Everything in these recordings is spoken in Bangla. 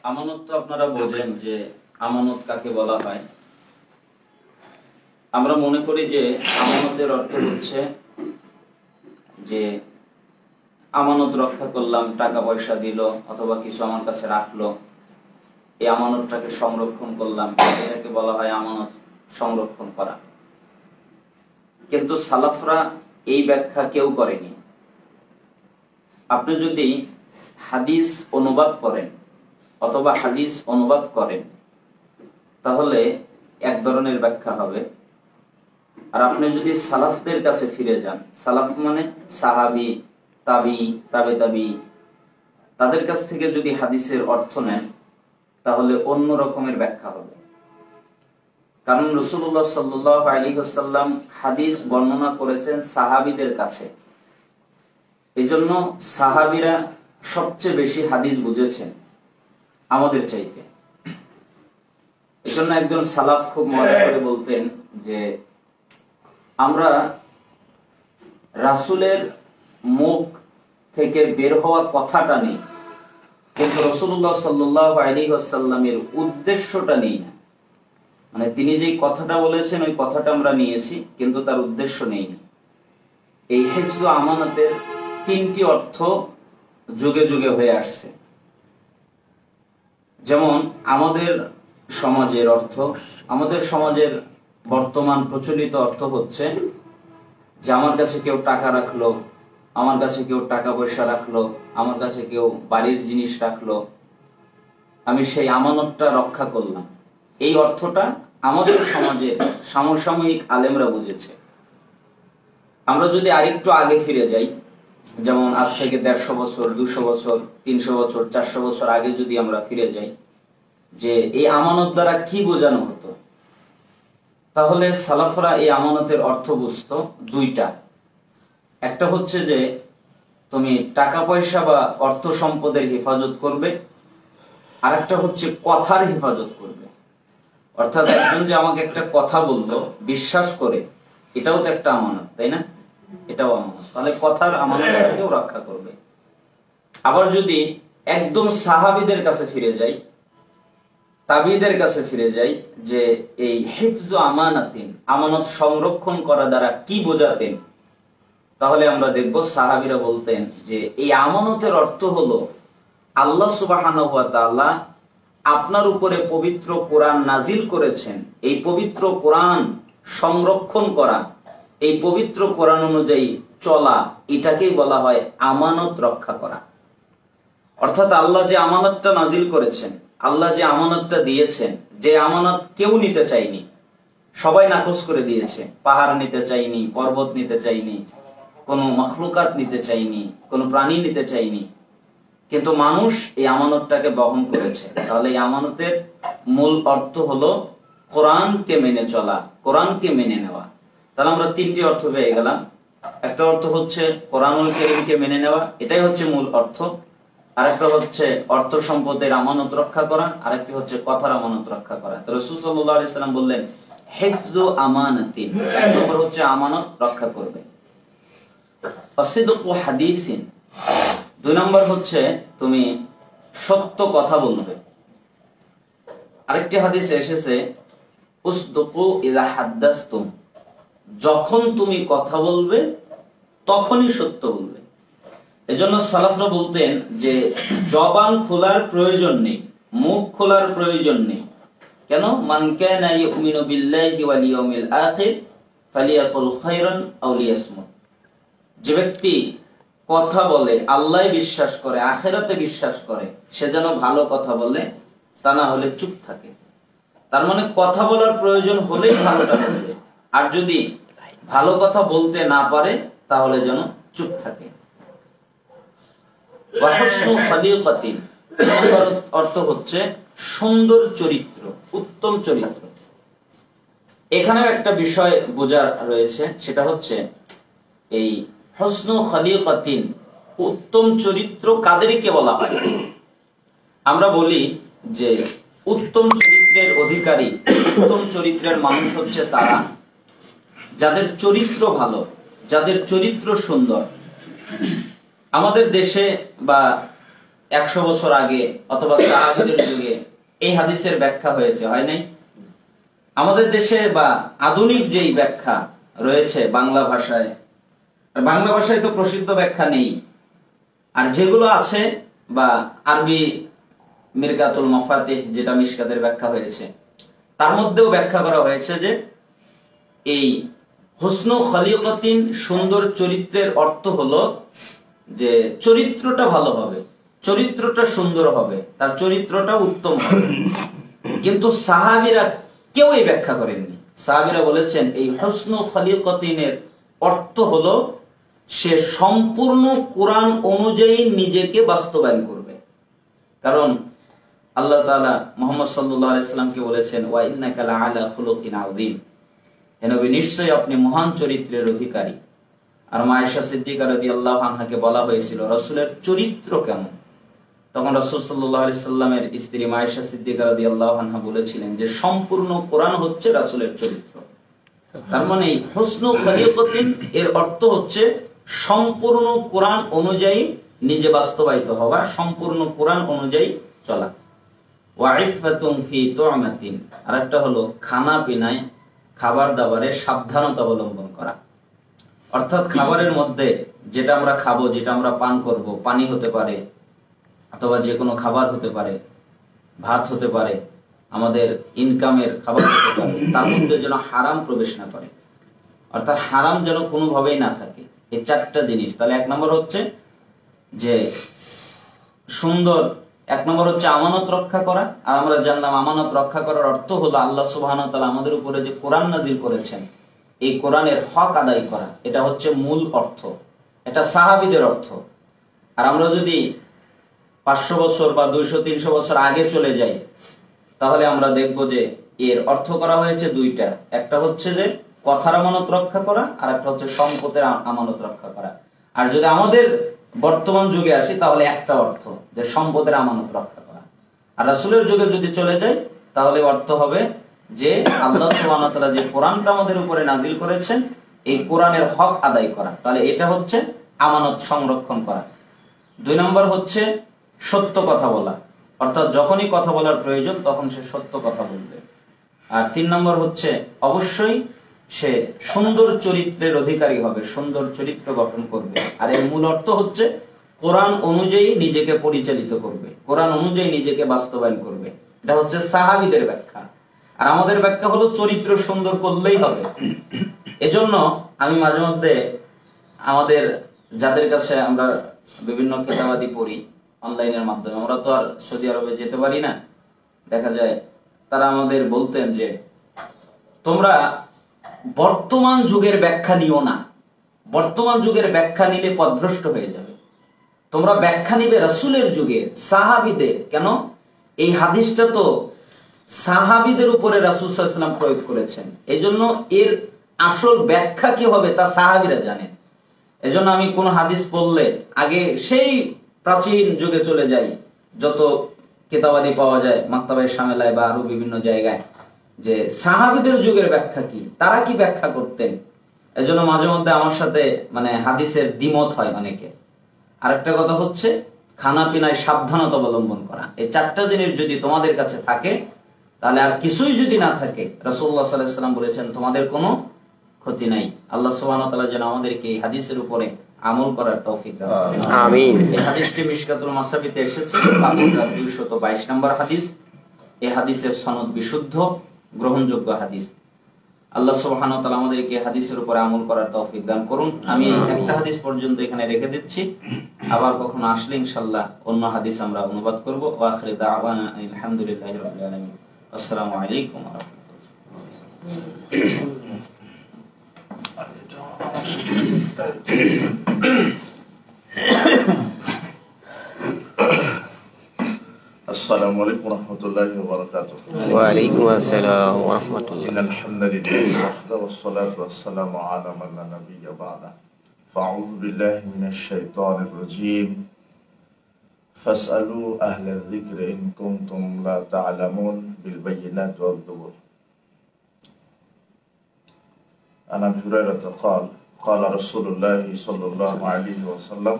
আমানত তো আপনারা বোঝেন যে আমানত কাকে বলা হয়। আমরা মনে করি যে আমানতের অর্থ হচ্ছে যে আমানত রক্ষা করলাম, টাকা পয়সা দিল অথবা কিছু আমার কাছে রাখলো, এই আমানতটাকে সংরক্ষণ করলাম, এটাকে বলা হয় আমানত সংরক্ষণ করা। কিন্তু সালাফরা এই ব্যাখ্যা কেউ করেনি। আপনি যদি হাদিস অনুবাদ করেন অথবা হাদিস অনুবাদ করেন তাহলে এক ধরনের ব্যাখ্যা হবে। আর আপনি যদি সালাফদের কাছে ফিরে যান, সালাফ মানে সাহাবি, তাবি, তাবে তাবি, তাদের কাছ থেকে যদি হাদিসের অর্থ নেন তাহলে অন্য রকমের ব্যাখ্যা হবে। কারণ রাসূলুল্লাহ সাল্লাল্লাহু আলাইহি ওয়াসাল্লাম হাদিস বর্ণনা করেছেন সাহাবীদের কাছে, এজন্য সাহাবীরা সবচেয়ে বেশি হাদিস বুঝেছেন আমাদের চাইতে। এজন্য একজন সালাফ খুব মজা করে বলতেন যে আমরা রাসূলের মুখ থেকে বের হওয়া কথাটা নেই, কিন্তু রাসূলুল্লাহ সাল্লাল্লাহু আলাইহি ওয়াসাল্লামের উদ্দেশ্যটা নেই না। মানে তিনি যে কথাটা বলেছেন ওই কথাটা আমরা নিয়েছি, কিন্তু তার উদ্দেশ্য নেই না। এই হিফজ আমানতের তিনটি অর্থ যুগে যুগে হয়ে আসছে। যেমন আমাদের সমাজের অর্থ, আমাদের সমাজের বর্তমান প্রচলিত অর্থ হচ্ছে যে আমার কাছে কেউ টাকা রাখলো, আমার কাছে কেউ টাকা পয়সা রাখলো, আমার কাছে কেউ বাড়ির জিনিস রাখলো, আমি সেই আমানতটা রক্ষা করলাম। এই অর্থটা আমাদের সমাজে সমসাময়িক আলেমরা বুঝেছে। আমরা যদি আরেকটু আগে ফিরে যাই, যেমন আজ থেকে 150 বছর, 200 বছর, 300 বছর, 400 বছর আগে যদি আমরা ফিরে যাই যে এই আমানত দ্বারা কি বোঝানো হতো, তাহলে সালাফরা এই আমানতের অর্থ বুঝতো দুইটা। একটা হচ্ছে যে তুমি টাকা পয়সা বা অর্থ সম্পদের হেফাজত করবে, আর একটা হচ্ছে কথার হেফাজত করবে। অর্থাৎ একজন যে আমাকে একটা কথা বললো বিশ্বাস করে, এটাও তো একটা আমানত, তাই না? এটাও আমানত। তাহলে কথার আমানতটাকেও রক্ষা করবে। আবার যদি একদম সাহাবীদের কাছে ফিরে যাই, তাবিদের কাছে ফিরে যাই যে এই হিফজ আমানাতিন, আমানত সংরক্ষণ করা দ্বারা কি বোঝাতেন, তাহলে আমরা দেখব সাহাবীরা বলতেন যে এই আমানতের অর্থ হলো আল্লাহ সুবহানাহু ওয়া তাআলা আপনার উপরে পবিত্র কোরআন নাজিল করেছেন, এই পবিত্র কোরআন সংরক্ষণ করা, এই পবিত্র কোরআন অনুযায়ী চলা, এটাকেই বলা হয় আমানত রক্ষা করা। অর্থাৎ আল্লাহ যে আমানতটা নাজিল করেছেন, আল্লাহ যে আমানতটা দিয়েছেন, যে আমানত কেউ নিতে চায়নি, সবাই নাকচ করে দিয়েছে। পাহাড় নিতে চাইনি, পর্বত নিতে চাইনি, কোনো মখলুকাত নিতে চাইনি, কোনো প্রাণী নিতে চাইনি, কিন্তু মানুষ এই আমানতটাকে বহন করেছে। তাহলে এই আমানতের মূল অর্থ হলো কোরআনকে মেনে চলা, কোরআনকে মেনে নেওয়া। তাহলে আমরা তিনটি অর্থ পেয়ে গেলাম। একটা অর্থ হচ্ছে কোরআনুল কারীমকে মেনে নেওয়া, এটাই হচ্ছে মূল অর্থ। আরেকটা হচ্ছে অর্থ সম্পদের আমানত রক্ষা করা, আরেকটি হচ্ছে কথার আমানত রক্ষা করা। তো রাসূল সাল্লাল্লাহু আলাইহি সাল্লাম বললেন হিফজু আমানাতিন, এক নম্বর হচ্ছে আমানত রক্ষা করবে। আসিদকু হাদিসিন, দুই নম্বর হচ্ছে তুমি সত্য কথা বলবে। আরেকটি হাদিসে এসেছে উসদুকু ইযা হাদাসতুম, যখন তুমি কথা বলবে তখনই সত্য বলবে। এজন্য সালাফরা বলতেন যে জবান খোলার প্রয়োজন নেই, মুখ খোলার প্রয়োজন নেই। কেন? মান কানা ইউমিনু বিল্লাহি ওয়াল ইয়াউমিল আখির ফালিয়াকুল খায়রান আও লিয়াসমুত। যে ব্যক্তি কথা বলে, আল্লাহ বিশ্বাস করে, আখিরাতে বিশ্বাস করে, সে যেন ভালো কথা বলে, তা না হলে চুপ থাকে। তার মানে কথা বলার প্রয়োজন হলেই ভালোটা বলবে, আর যদি ভালো কথা বলতে না পারে তাহলে যেন চুপ থাকে। ওয়া হুসনু খালিকাতিন, অর্থ হচ্ছে সুন্দর চরিত্র, উত্তম চরিত্র। এখানেও একটা বিষয় বোঝার রয়েছে, সেটা হচ্ছে এই হুসনু খালিকাতিন, উত্তম চরিত্র কাদেরকে বলা হয়? আমরা বলি যে উত্তম চরিত্রের অধিকারী, উত্তম চরিত্রের মানুষ হচ্ছে তারা যাদের চরিত্র ভালো, যাদের চরিত্র সুন্দর। আমাদের দেশে বা 100 বছর আগে অথবা সাহাবীদের যুগে এই হাদিসের ব্যাখ্যা হয়েছে, হয় নাই? আমাদের দেশে বা আধুনিক যেই ব্যাখ্যা রয়েছে বাংলা ভাষায়, বাংলা ভাষায় তো প্রসিদ্ধ ব্যাখ্যা নেই, আর যেগুলো আছে বা আরবি মিরকাতুল মাফাতিহ যেটা মিশকাতের ব্যাখ্যা হয়েছে, তার মধ্যেও ব্যাখ্যা করা হয়েছে যে এই হুসনু খলিকাতিন, সুন্দর চরিত্রের অর্থ হলো যে চরিত্রটা ভালো হবে, চরিত্রটা সুন্দর হবে, তার চরিত্রটা উত্তম হবে। কিন্তু সাহাবীরা কেউ এই ব্যাখ্যা করেননি। সাহাবীরা বলেছেন এই হুসনু খলিকাতিনের অর্থ হলো সে সম্পূর্ণ কোরআন অনুযায়ী নিজেকে বাস্তবায়ন করবে। কারণ আল্লাহ তাআলা মুহাম্মদ সাল্লাল্লাহু আলাইহি সাল্লামকে বলেছেন ওয়া ইন্নাকা লাআলা খুলুকিন আযীম, হে নবী নিশ্চয়ই আপনি মহান চরিত্রের অধিকারী। আর মা আয়েশা সিদ্দিকা রাদিয়াল্লাহু আনহাকে বলা হয়েছিল রাসূলের চরিত্র কেমন, তখন রাসূল সাল্লাল্লাহু আলাইহি সাল্লামের স্ত্রী মা আয়েশা সিদ্দিকা রাদিয়াল্লাহু আনহা বলেছিলেন যে সম্পূর্ণ কোরআন হচ্ছে রাসূলের চরিত্র। তার মানে হুসনু খলিকাতিন এর অর্থ হচ্ছে সম্পূর্ণ কোরআন অনুযায়ী নিজে বাস্তবায়িত হওয়া, সম্পূর্ণ কোরআন অনুযায়ী চলা। ওয়া ইফাতুন ফি তু'মাতিন, আরেকটা হলো খানা পিনায়, খাবার দাবারে সাবধানতা অবলম্বন করা। অর্থাৎ খাবারের মধ্যে যেটা আমরা খাবো, যেটা আমরা পান করব, পানি হতে পারে অথবা যে কোনো খাবার হতে পারে, ভাত হতে পারে, আমাদের ইনকামের খাবার হতে পারে, তার মধ্যে যেন হারাম প্রবেশ না করে, অর্থাৎ হারাম যেন কোনোভাবেই না থাকে। এই চারটা জিনিস। তাহলে এক নম্বর হচ্ছে যে সুন্দর, এক নম্বর হচ্ছে আমানত রক্ষা করা। আর আমরা জানলাম আমানত রক্ষা করার অর্থ হলো আল্লাহ সুবহানাহু ওয়া তাআলা আমাদের উপরে যে কোরআন নাজিল করেছেন এই কোরআনের হক আদায় করা, এটা হচ্ছে মূল অর্থ, এটা সাহাবীদের অর্থ। আর আমরা যদি 500 বছর বা 200-300 বছর আগে চলে যাই তাহলে আমরা দেখব যে এর অর্থ করা হয়েছে দুইটা, একটা হচ্ছে যে কথার আমানত রক্ষা করা, আর একটা হচ্ছে সম্পদের আমানত রক্ষা করা। আর যদি আমাদের বর্তমান যুগে আসি তাহলে একটা অর্থ যে সম্পদের আমানত রক্ষা করা। আর রাসূলের যুগে যদি চলে যাই তাহলে অর্থ হবে যে আল্লাহ সুবহানাহু ওয়া তাআলা যে কোরআনটা আমাদের উপরে নাজিল করেছেন এই কোরআনের হক আদায় করা, তাহলে এটা হচ্ছে আমানত সংরক্ষণ করা। 2 নম্বর হচ্ছে সত্য কথা বলা, অর্থাৎ যখনই কথা বলার প্রয়োজন তখন সে সত্য কথা বলবে। আর 3 নম্বর হচ্ছে অবশ্যই সে সুন্দর চরিত্রের অধিকারী হবে, সুন্দর চরিত্র গঠন করবে। আর এর মূল অর্থ হচ্ছে কোরআন অনুযায়ী নিজেকে পরিচালিত করবে, কোরআন অনুযায়ী নিজেকে বাস্তবায়ন করবে। এটা হচ্ছে সাহাবীদের ব্যাখ্যা। আর আমাদের ব্যাখ্যা হলো চরিত্র সুন্দর করলেই হবে। এজন্য আমি মাঝে মধ্যে আমাদের যাদের কাছে আমরা বিভিন্ন কিতাবাদি পড়ি অনলাইনের মাধ্যমে, আমরা তো আর সৌদি আরবে যেতে পারি না, দেখা যায় তারা আমাদের বলতেন যে তোমরা বর্তমান যুগের ব্যাখ্যা নিও না, বর্তমান যুগের ব্যাখ্যা নিলে পথভ্রষ্ট হয়ে যাবে, তোমরা ব্যাখ্যা নিবে রাসূলের যুগে সাহাবীদের। কেন? এই হাদিসটা তো সাহাবীদের উপরে রাসূল সাল্লাল্লাহু আলাইহি ওয়াসাল্লাম প্রয়োগ করেছেন, এজন্য এর আসল ব্যাখ্যা কি হবে তা সাহাবীরা জানেন। এজন্য আমি কোন হাদিস পড়লে আগে সেই প্রাচীন যুগে চলে যাই, যত কিতাবাদি পাওয়া যায় মাকতাবায়ে শামেলায় বা আরো বিভিন্ন জায়গায়, যে সাহাবীদের যুগের ব্যাখ্যা কি, তারা কি ব্যাখ্যা করতেন। এজন্য মাঝে মধ্যে আমার সাথে মানে হাদিসের দ্বিমত হয় অনেকে। আরেকটা কথা হচ্ছে খানা পিনায় সাবধানতা অবলম্বন করা। এই চারটা জিনিস যদি তোমাদের কাছে থাকে তাহলে আর কিছুই যদি না থাকে, রাসূলুল্লাহ সাল্লাল্লাহু আলাইহি ওয়াসাল্লাম বলেছেন তোমাদের কোনো ক্ষতি নাই। আল্লাহ সুবহানাহু ওয়া তাআলা যেন আমাদেরকে এই হাদিসের উপরে আমল করার তৌফিক দান করেন, আমিন। এই হাদিসটি মিশকাতুল মাসাবিতে এসেছে 5222 নম্বর হাদিস। এই হাদিসের সনদ বিশুদ্ধ, গ্রহণযোগ্য হাদিস। আল্লাহ সুবহানাহু ওয়া তাআলা আমাদেরকে হাদিসের উপরে আমল করার তৌফিক দান করুন। আমি একটা হাদিস পর্যন্ত এখানে রেখে দিচ্ছি, আবার কখনো আসলে ইনশাআল্লাহ অন্য হাদিস আমরা অনুবাদ করব। ওয়া আখিরু দাওয়ানা আলহামদুলিল্লাহি রাব্বিল আলামিন। আসসালামু আলাইকুম ওয়া রাহমাতুল্লাহ। السلام عليكم ورحمة الله وبركاته. وعليكم السلام ورحمة الله. إن الحمد لله وحده والصلاة والسلام على من لا نبي بعده. فأعوذ بالله من الشيطان الرجيم. فاسألوا أهل الذكر إن كنتم لا تعلمون بالبينات والزبر. عن أبي هريرة قال قال رسول الله صلى الله عليه وسلم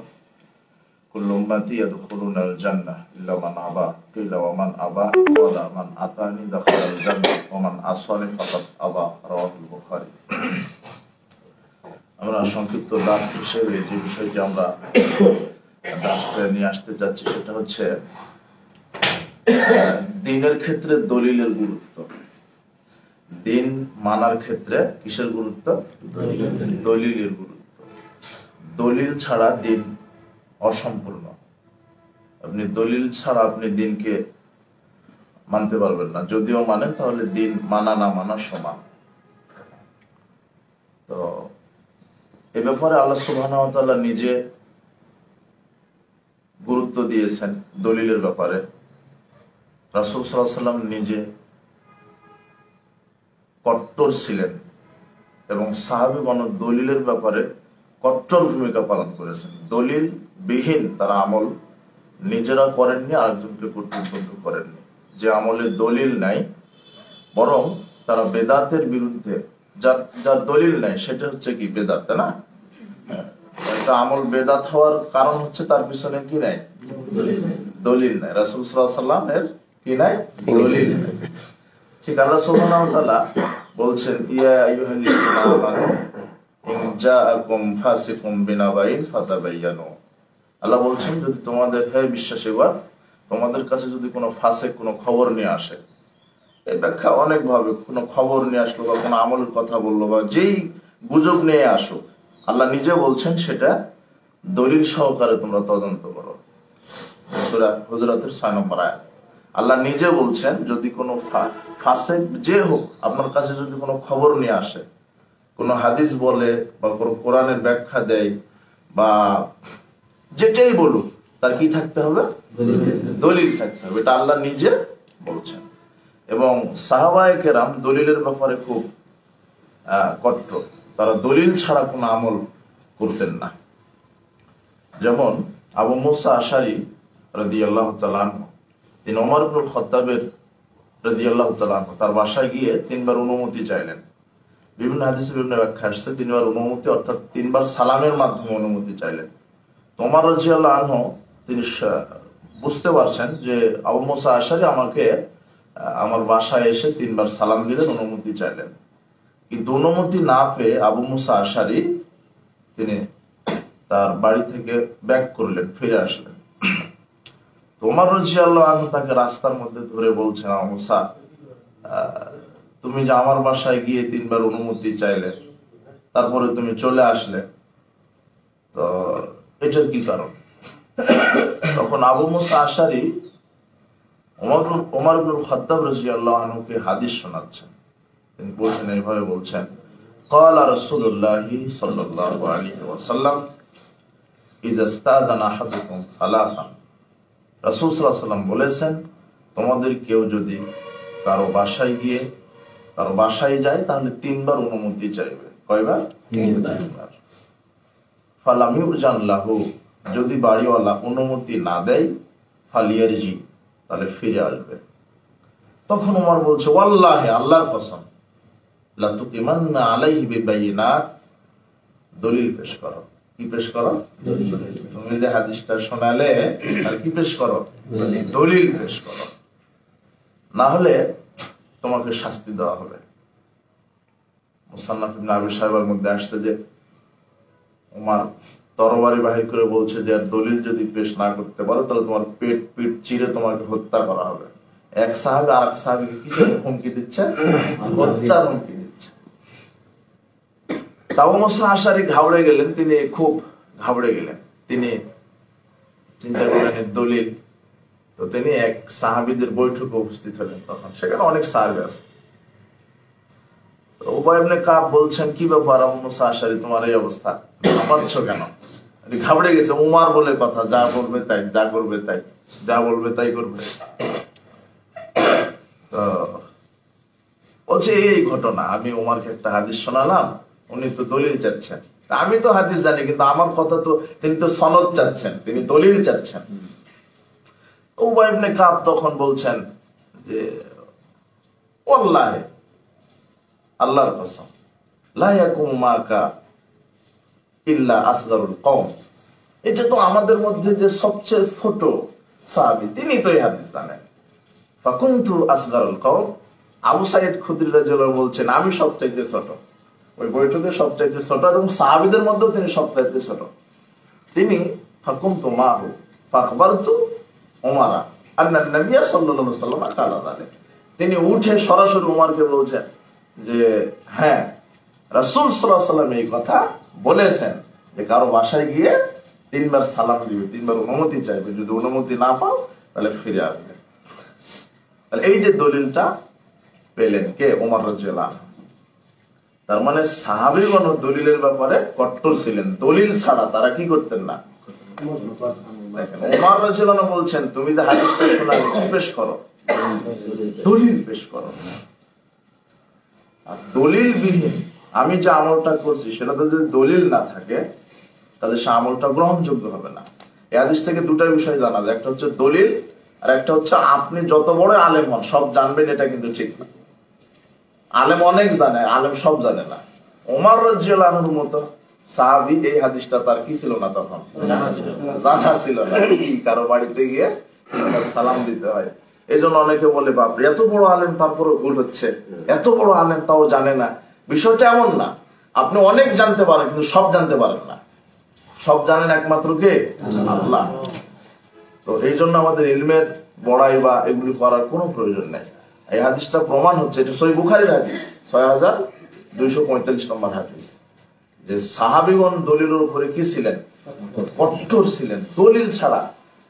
কুল্লু উম্মতি ইয়াদখুলুনাল জান্নাহ ইল্লা মান আবা কিলা ওয়া মান আবা ক্বালা মান আতানি দাখালাল জান্নাহ ওয়া মান আসানি ফাকাদ আবা রাওয়াহুল বুখারী। আমরা সংক্ষিপ্ত দাস হিসেবে যে বিষয়টি আমরা দাসে নিয়ে আসতে যাচ্ছি সেটা হচ্ছে দিনের ক্ষেত্রে দলিলের গুরুত্ব। দিন মানার ক্ষেত্রে কিসের গুরুত্ব? দলিলের গুরুত্ব। দলিল ছাড়া দিন অসম্পূর্ণ। আপনি দলিল ছাড়া আপনি দিনকে মানতে পারবেন না, যদিও মানেন তাহলে দিন মানা না মানা সমান। তো এ ব্যাপারে আল্লাহ সুবহানাহু ওয়া তাআলা নিজে গুরুত্ব দিয়েছেন দলিলের ব্যাপারে। রাসূল সাল্লাল্লাহু আলাইহি ওয়াসাল্লাম নিজে কট্টর ছিলেন এবং সাহাবীগণ দলিলের ব্যাপারে কট্টর ভূমিকা পালন করেছেন। দলিল বিহীন তারা আমল নিজেরা করেননি, আরেকজনকে কর্তৃত্ব করেননি। যে আমলে দলিল নাই, বরং তারা বেদাতের বিরুদ্ধে, যার দলিল নাই সেটা হচ্ছে কি বেদাত, তাই না? একটা আমল বেদাত হওয়ার কারণ হচ্ছে তার পিছনে কি নাই? দলিল নাই। রাসূল সাল্লাল্লাহু আলাইহি ওয়াসাল্লাম এর কি নাই? দলিল নাই। ঠিক আল্লাহ সুবহানাহু ওয়া তাআলা বলছেন, ইয়া আইয়ুহাল্লাযীনা আমানু ইন জাআকুম ফাসিকুম বিনাবাইন ফাতাবায়ানু। আল্লাহ বলছেন, যদি তোমাদের, হে বিশ্বাসীগণ, তোমাদের কাছে যদি কোনো ফাসিক কোনো খবর নিয়ে আসে, এই ব্যাখ্যা অনেক ভাবে, কোনো খবর নিয়ে আসলো বা কোনো আমলের কথা বললো বা যেই গুজব নিয়ে আসুক, আল্লাহ নিজে বলছেন সেটা দলিল সহকারে তোমরা তদন্ত করো। সূরা হুজুরাতের 6 নম্বর আয়াত। আল্লাহ নিজে বলছেন, যদি কোনো ফাসিক যে হোক আপনার কাছে যদি কোনো খবর নিয়ে আসে, কোনো হাদিস বলে বা কোনো কোরআনের ব্যাখ্যা দেয় বা যেটাই বলুক, তার কি থাকতে হবে? দলিল থাকতে হবে। এটা আল্লাহ নিজে বলছেন। এবং সাহাবায়ে কেরাম দলিলের ব্যাপারে খুব কট্টর। তারা দলিল ছাড়া কোনো আমল করতেন না। যেমন আবু মুসা আশারী রাদিয়াল্লাহু তাআলা আনহু, তিনি ওমর ইবনুল খাত্তাবের রাদিয়াল্লাহু তাআলা আনহু তার বাসায় গিয়ে 3 বার অনুমতি চাইলেন। বিভিন্ন হাদিসে বিভিন্ন ব্যাখ্যা আসছে 3 বার অনুমতি, অর্থাৎ 3 বার সালামের মাধ্যমে অনুমতি চাইলেন। ওমর রাদিয়াল্লাহু আনহু তিনি বুঝতে পারছেন যে আবু মুসা আশারী আমাকে আমার বাসায় এসে 3 বার সালাম দিলেন, অনুমতি চাইলেন। কিন্তু অনুমতি না পেয়ে আবু মুসা আশারী তিনি তার বাড়ি থেকে ব্যাক করলেন, ফিরে আসলেন। ওমর রাদিয়াল্লাহু আনহু তাকে রাস্তার মধ্যে ধরে বলছেন, আবু মুসা, তুমি যে আমার বাসায় গিয়ে 3 বার অনুমতি চাইলে, তারপরে তুমি চলে আসলে, তো এটার কি কারণ? তখন আবু মুসা আশারী ওমর ইবনুল খাত্তাব রাদিয়াল্লাহু আনহুকে হাদিস শোনাচ্ছেন। তিনি বলছেন, এইভাবে বলছেন, ক্বালা রাসূলুল্লাহি সাল্লাল্লাহু আলাইহি ওয়াসাল্লাম ইযা ইস্তাযানা আহাদুকুম সালাসান। রাসূল সাল্লাল্লাহু আলাইহি ওয়াসাল্লাম বলেছেন, তোমাদের কেউ যদি কারো বাসায় গিয়ে কারো বাসায় যায় তাহলে 3 বার অনুমতি চাইবে। কয়বার? 3 বার। ফালাম ইউজান লাহু, যদি বাড়িওয়ালা অনুমতি না দেয়, ফালিয়ারজি, তাহলে ফিরে আসবে। তখন ওমর বলছে, ওয়াল্লাহি, আল্লাহর কসম, লা তুকিমান্না আলাইহি বিবাইনাত, দলিল পেশ করো। কি পেশ করো? তুমি যে হাদিসটা শোনালে আর কি পেশ করো? দলিল পেশ করো, না হলে তোমাকে শাস্তি দেওয়া হবে। মুসান্নাফ ইবনে আবি শাইবার মধ্যে আসছে যে ওমর তরবারি বাহির করে বলছে যে দলিল যদি পেশ না করতে পারো তাহলে তোমার পিঠ চিরে তোমাকে হত্যা করা হবে। এক সাহাবী আরেক সাহাবীকে কিসের হুমকি দিচ্ছে? হত্যার হুমকি দিচ্ছে। আবু মুসা আশারী ঘাবড়ে গেলেন, তিনি খুব ঘাবড়ে গেলেন। তিনি চিন্তা করলেন দলিল, তো তিনি এক সাহাবীদের বৈঠকে উপস্থিত হলেন। তখন সেখানে অনেক সাহাবী আছে। উবাই ইবনে কাব বলছেন, কি ব্যাপার আবু মুসা আশারী, তোমার এই অবস্থা, কাঁপাচ্ছ কেন? ঘাবড়ে গেছে। উমার বলে কথা, যা বলবে তাই, যা করবে তাই, যা বলবে তাই করবে। তো বলছে, এই ঘটনা, আমি উমারকে একটা হাদিস শোনালাম, উনি তো দলিল চাচ্ছেন। আমি তো হাদিস জানি, কিন্তু আমার কথা তো, তিনি তো সনদ চাচ্ছেন, তিনি দলিল চাচ্ছেন। উবাই ইবনে কাব তখন বলছেন যে, ওয়াল্লাহি, আল্লাহর কসম, লা ইয়াকুমু মাকা ইল্লা আসগারুল কওম, এটা তো আমাদের মধ্যে যে সবচেয়ে ছোট সাহাবী, তিনি তো এই হাদিস জানেন। ফাকুনতু আসগারুল কওম, আবু সাঈদ খুদরি রাদিয়াল্লাহু আনহু বলছেন আমি সবচাইতে ছোট, ওই বৈঠকে সবচাইতে ছোট, এবং সাহাবীদের মধ্যেও তিনি সবচাইতে ছোট। তিনি ফাকুনতু মাহু ফাখবারতু উমারা আন্না নবী সাল্লাল্লাহু আলাইহি ওয়াসাল্লাম কালা যালিক। তিনি উঠে সরাসরি উমরকে বলছেন যে হ্যাঁ, রাসূল সাল্লাল্লাহু আলাইহি ওয়াসাল্লাম এই কথা বলেছেন যে কারো বাসায় গিয়ে 3 বার সালাম দিবে, 3 বার অনুমতি চাইবে, যদি অনুমতি না পাও তাহলে ফিরে আসবে। তাহলে এই যে দলিলটা পেলেন কে? ওমর রাদিয়াল্লাহু আনহু। তার মানে সাহাবীগণ দলিলের ব্যাপারে কট্টর ছিলেন, দলিল ছাড়া তারা কি করতেন না। দেখেন ওমর রাদিয়াল্লাহু আনহু বলছেন তুমি যে হাদিসটা শোনালে কি পেশ করো, দলিল পেশ করো। আর দলিল বিহীন আমি যে আমলটা করছি সেটাতে যদি দলিল না থাকে তাহলে সে আমলটা গ্রহণযোগ্য হবে না। এই হাদিস থেকে দুটা বিষয় জানা যায়, একটা হচ্ছে দলিল, আর একটা হচ্ছে আপনি যত বড় আলেম হন সব জানবেন, এটা কিন্তু ঠিক না। আলেম অনেক জানে, আলেম সব জানে না। ওমর রাদিয়াল্লাহু আনহুর মতো সাহাবী এই হাদিসটা তার কি ছিল না, তখন জানা ছিল না, কি কারো বাড়িতে গিয়ে সালাম দিতে হয়। এই জন্য অনেকে বলে বাপরে এত বড় আলেম তারপরে ভুল হচ্ছে, এত বড় আলেম তাও জানে না। বিষয়টা এমন না, আপনি অনেক জানতে পারেন কিন্তু সব জানতে পারেন না। সব জানেন একমাত্র কে? আল্লাহ। তো এই জন্য আমাদের ইলমের বড়াই বা এগুলি করার কোনো প্রয়োজন নেই। এই হাদিসটা প্রমাণ হচ্ছে, এটা সহিহ বুখারীর হাদিস 6245 নম্বর হাদিস, যে সাহাবীগণ দলিলের উপরে কি ছিলেন? কঠোর ছিলেন, দলিল ছাড়া